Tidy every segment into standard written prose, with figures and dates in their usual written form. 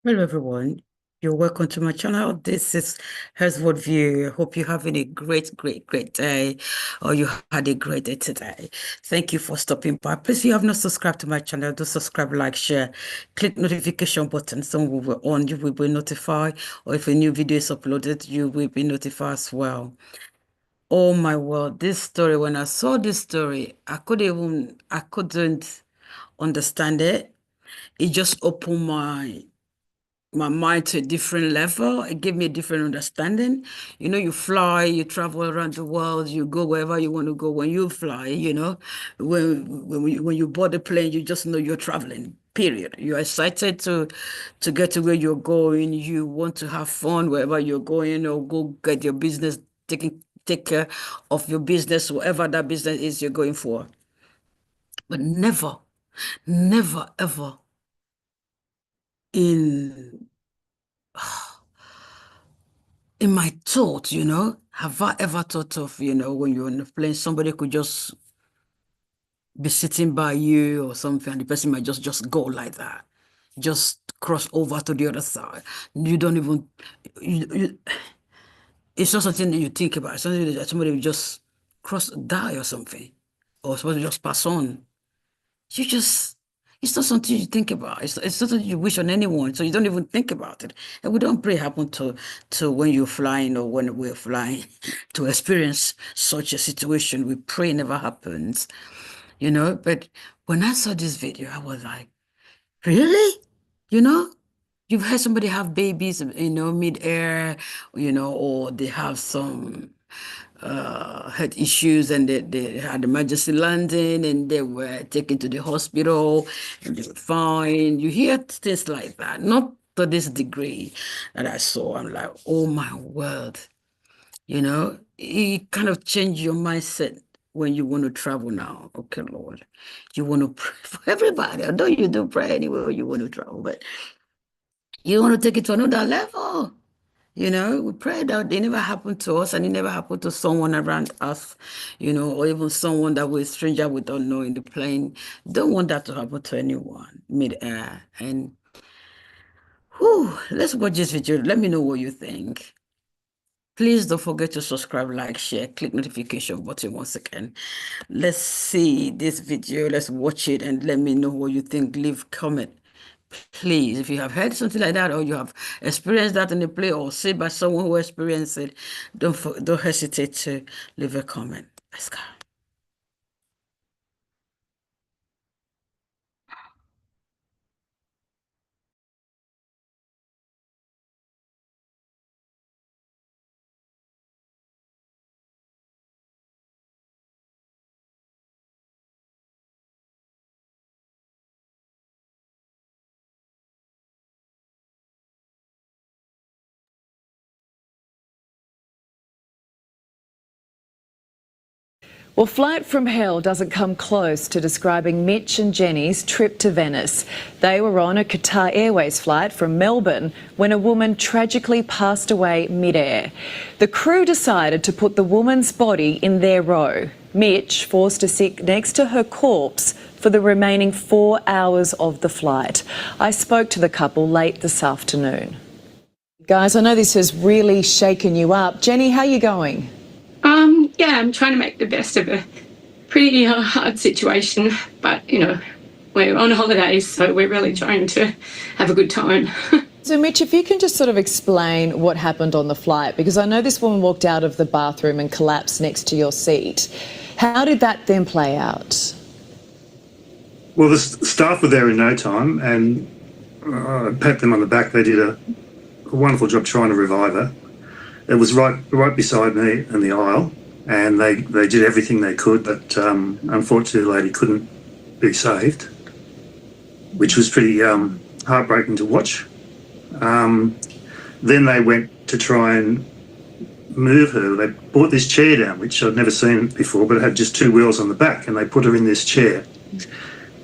Hello everyone. You're welcome to my channel. This is Herswood View. I hope you're having a great day, or you had a great day today. Thank you for stopping by. Please, if you have not subscribed to my channel, do subscribe, like, share, click notification button. So we will on, you will be notified, or if a new video is uploaded, you will be notified as well. Oh my word, this story, when I saw this story, I couldn't understand it. It just opened my mind to a different level. It gave me a different understanding. You fly, you travel around the world, you go wherever you want to go. When you fly, when you board the plane, you just know you're traveling. Period. You're excited to get to where you're going. You want to have fun wherever you're going, or go get your business take care of your business, whatever that business is you're going for. But never ever in in my thought, have I ever thought of, when you're on the plane, somebody could just be sitting by you or something, and the person might just go like that, just cross over to the other side. You don't even, you, it's not something that you think about. It's something that somebody will just die or something, or somebody just pass on. You just, it's not something you think about. It's not something you wish on anyone, so you don't even think about it. And we don't pray happen to when you're flying or when we're flying to experience such a situation. We pray it never happens, But when I saw this video, I was like, really? You know? You've heard somebody have babies, mid-air, or they have some health issues, and they had emergency landing and they were taken to the hospital and they were fine. You hear things like that, not to this degree that I saw. I'm like, oh my word, it kind of change your mindset when you want to travel now. Okay, Lord, you want to pray for everybody. Although you do pray anywhere you want to travel, but you want to take it to another level. We pray that it never happened to us and it never happened to someone around us, or even someone that we're a stranger we don't know in the plane. Don't want that to happen to anyone mid-air. And whew, let's watch this video. Let me know what you think. Please don't forget to subscribe, like, share, click notification button once again. Let's see this video. Let's watch it and let me know what you think. Leave comment. Please, if you have heard something like that or you have experienced that in the play or said by someone who experienced it, don't hesitate to leave a comment. Let's go. Well, Flight from Hell doesn't come close to describing Mitch and Jenny's trip to Venice. They were on a Qatar Airways flight from Melbourne when a woman tragically passed away mid-air. The crew decided to put the woman's body in their row. Mitch forced to sit next to her corpse for the remaining 4 hours of the flight. I spoke to the couple late this afternoon. Guys, I know this has really shaken you up. Jenny, how are you going? Yeah, I'm trying to make the best of a pretty hard situation, but, we're on holidays, so we're really trying to have a good time. So, Mitch, if you can just sort of explain what happened on the flight, because I know this woman walked out of the bathroom and collapsed next to your seat. How did that then play out? Well, the staff were there in no time, and I pat them on the back. They did a wonderful job trying to revive her. It was right beside me in the aisle, and they did everything they could, but unfortunately the lady couldn't be saved, which was pretty heartbreaking to watch. Then they went to try and move her. They brought this chair down, which I'd never seen before, but it had just 2 wheels on the back, and they put her in this chair.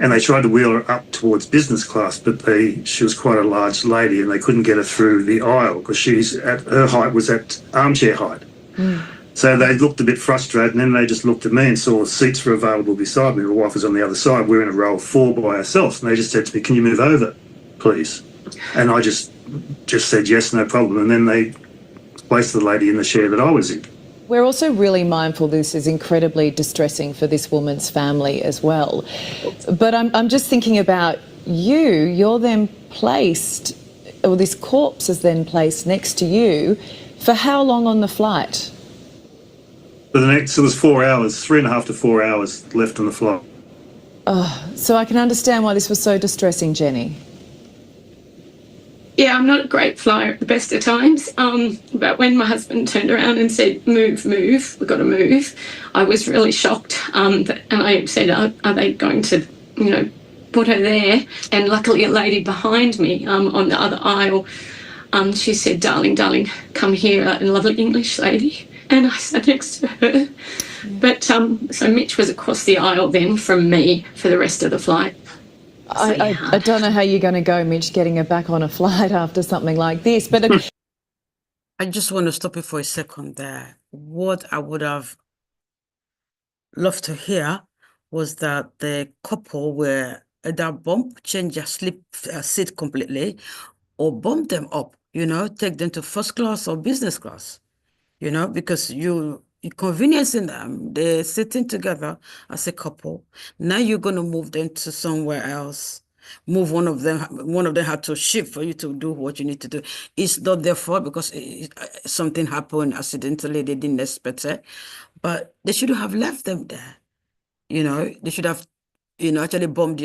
And they tried to wheel her up towards business class, but she was quite a large lady and they couldn't get her through the aisle because her height was at armchair height. So they looked a bit frustrated, and then they just looked at me and saw seats were available beside me. My wife was on the other side. We're in a row of 4 by ourselves, and they just said to me, "Can you move over, please?" And I just said yes, no problem. And then they placed the lady in the chair that I was in. We're also really mindful this is incredibly distressing for this woman's family as well. But I'm just thinking about you're then placed, or this corpse is then placed next to you. For how long on the flight? For the next, it was 4 hours, 3.5 to 4 hours left on the flight. So I can understand why this was so distressing, Jenny. Yeah, I'm not a great flyer at the best of times, but when my husband turned around and said, move, we've got to move, I was really shocked. And I said, are they going to, put her there? And luckily a lady behind me on the other aisle, she said, darling, come here, a lovely English lady. And I sat next to her. But so Mitch was across the aisle then from me for the rest of the flight. I don't know how you're going to go, Mitch, getting her back on a flight after something like this. But I just want to stop you for a second there. What I would have loved to hear was that the couple were either change their seat completely, or bump them up, take them to first class or business class, because you're inconveniencing them. They're sitting together as a couple. Now you're going to move them to somewhere else. Move one of them had to shift for you to do what you need to do. It's not their fault because something happened accidentally. They didn't expect it. But they should have left them there. They should have actually bump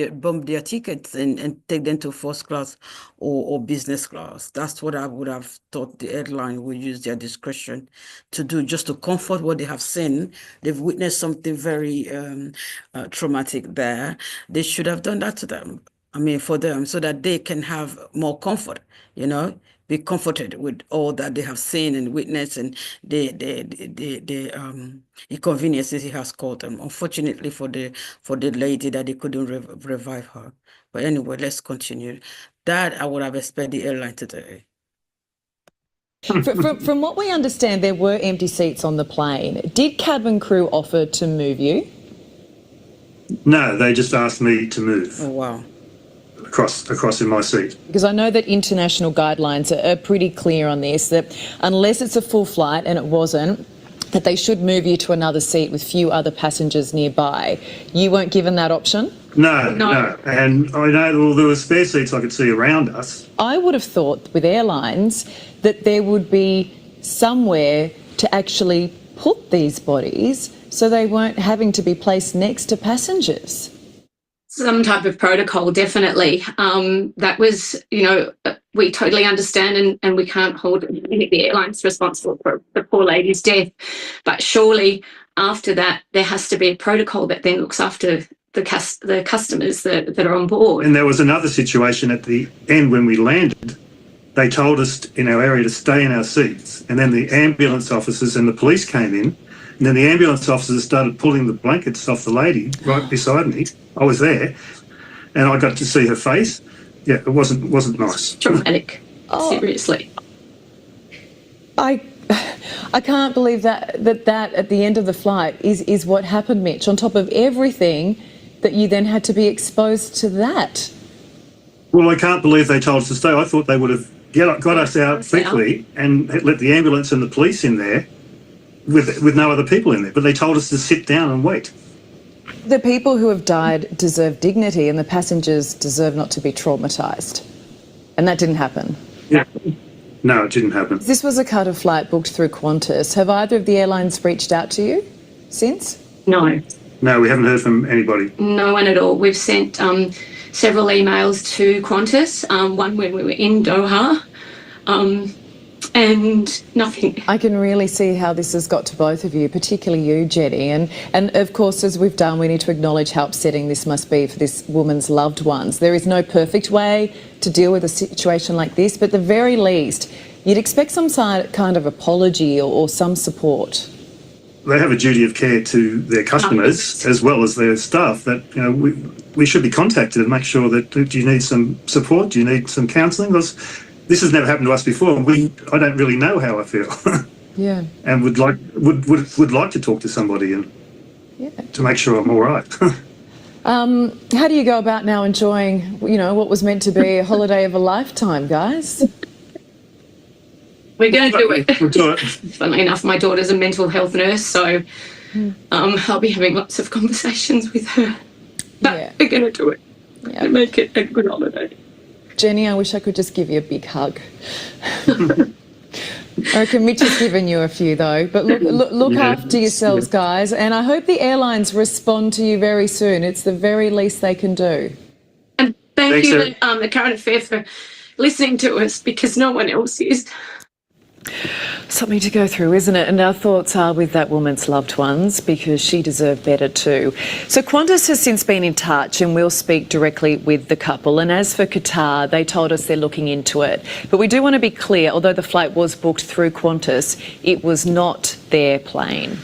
their tickets and take them to first class or business class. That's what I would have thought the airline would use their discretion to do, just to comfort what they have seen. They've witnessed something very traumatic there. They should have done that to them. For them, so that they can have more comfort, be comforted with all that they have seen and witnessed, and the inconveniences he has caused them. Unfortunately for the lady, that they couldn't revive her. But anyway, let's continue. That I would have expected the airline to do. from what we understand, there were empty seats on the plane. Did cabin crew offer to move you? No, they just asked me to move. Oh, wow. Across in my seat. Because I know that international guidelines are pretty clear on this, that unless it's a full flight, and it wasn't, that they should move you to another seat with few other passengers nearby. You weren't given that option? No. And I know there were spare seats I could see around us. I would have thought with airlines that there would be somewhere to actually put these bodies so they weren't having to be placed next to passengers. Some type of protocol, definitely. That was, we totally understand, and we can't hold the airlines responsible for the poor lady's death. But surely after that, there has to be a protocol that then looks after the customers that are on board. And there was another situation at the end when we landed. They told us in our area to stay in our seats, and then the ambulance officers and the police came in. And then the ambulance officers started pulling the blankets off the lady right beside me. I was there, and I got to see her face. Yeah, it wasn't nice. Traumatic. Seriously. I can't believe that at the end of the flight is what happened, Mitch. On top of everything, that you then had to be exposed to that. Well, I can't believe they told us to stay. I thought they would have got us out quickly and let the ambulance and the police in there with no other people in there. But they told us to sit down and wait. The people who have died deserve dignity, and the passengers deserve not to be traumatised. And that didn't happen. Yeah. No, it didn't happen. This was a Qatar flight booked through Qantas. Have either of the airlines reached out to you since? No. No, we haven't heard from anybody. No one at all. We've sent several emails to Qantas, one when we were in Doha, and nothing. I can really see how this has got to both of you, particularly you, Jenny. And of course, as we've done, we need to acknowledge how upsetting this must be for this woman's loved ones. There is no perfect way to deal with a situation like this, but at the very least, you'd expect some kind of apology or some support. They have a duty of care to their customers as well as their staff, that we should be contacted and make sure that, do you need some support? Do you need some counselling? Because this has never happened to us before. I don't really know how I feel. Yeah. And would like to talk to somebody and to make sure I'm all right. How do you go about now enjoying, what was meant to be a holiday of a lifetime, guys? We're going to do it. We'll do it. Funnily enough, my daughter's a mental health nurse, so I'll be having lots of conversations with her. But Yeah. we're going to do it Yeah. and make it a good holiday. Jenny, I wish I could just give you a big hug. I reckon Mitch has given you a few though, but look Yeah, after yourselves, guys, and I hope the airlines respond to you very soon. It's the very least they can do. And thank Thanks, you, Sarah. the Current Affair, for listening to us, because no one else is. Something to go through, isn't it? And our thoughts are with that woman's loved ones, because she deserved better too. So Qantas has since been in touch and will speak directly with the couple. And as for Qatar, they told us they're looking into it. But we do want to be clear, although the flight was booked through Qantas, it was not their plane.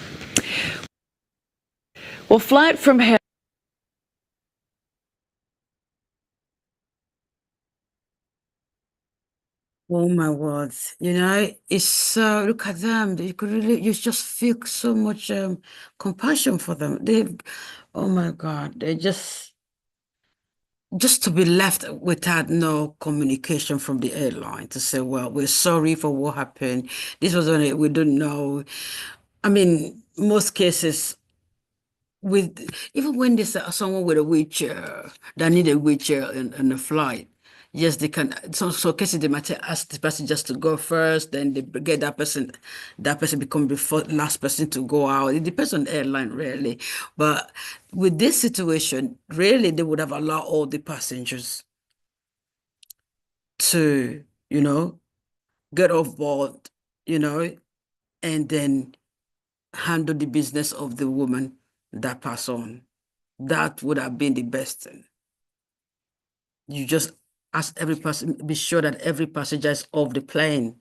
Well, flight from hell. Oh my word. It's so, look at them. You just feel so much compassion for them. Oh my God, they just to be left without no communication from the airline to say, well, we're sorry for what happened. This was only, we don't know. I mean, most cases, even when there's someone with a wheelchair that need a wheelchair in a flight, yes, they can. So cases they might ask the person just to go first, then they get that person become the last person to go out. It depends on the airline, really. But with this situation, really, they would have allowed all the passengers to, get off board, and then handle the business of the woman that passed on. That would have been the best thing. You just ask every person, be sure that every passenger is off the plane.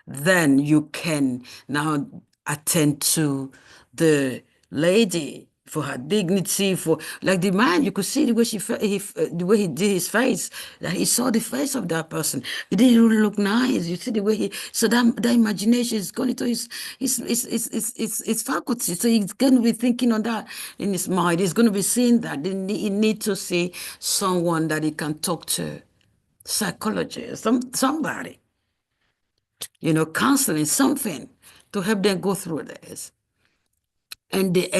Then you can now attend to the lady for her dignity, for like the man, you could see the way the way he did his face, that he saw the face of that person. It didn't really look nice. You see the way so that imagination is going into his faculty. So he's going to be thinking on that in his mind. He's going to be seeing that. He need to see someone that he can talk to, psychologist, somebody, counseling, something to help them go through this. And the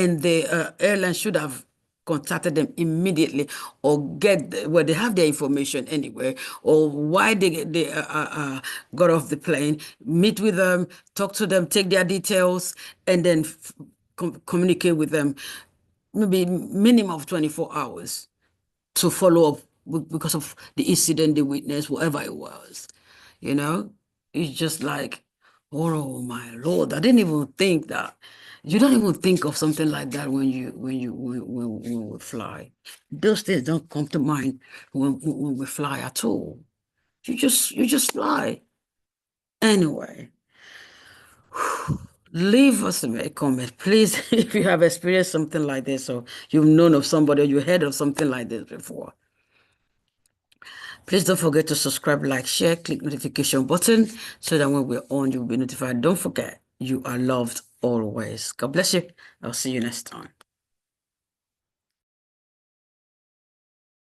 airline should have contacted them immediately, or they have their information anyway, or why they got off the plane, meet with them, talk to them, take their details, and then communicate with them, maybe minimum of 24 hours to follow up because of the incident they witnessed, whatever it was. It's just like, oh my Lord, I didn't even think that. You don't even think of something like that when we fly. Those things don't come to mind when we fly at all. You just fly. Anyway, leave us a comment, please, if you have experienced something like this, or you've known of somebody, or you heard of something like this before. Please don't forget to subscribe, like, share, click notification button so that when we're on, you'll be notified. Don't forget, you are loved always. God bless you. I'll see you next time.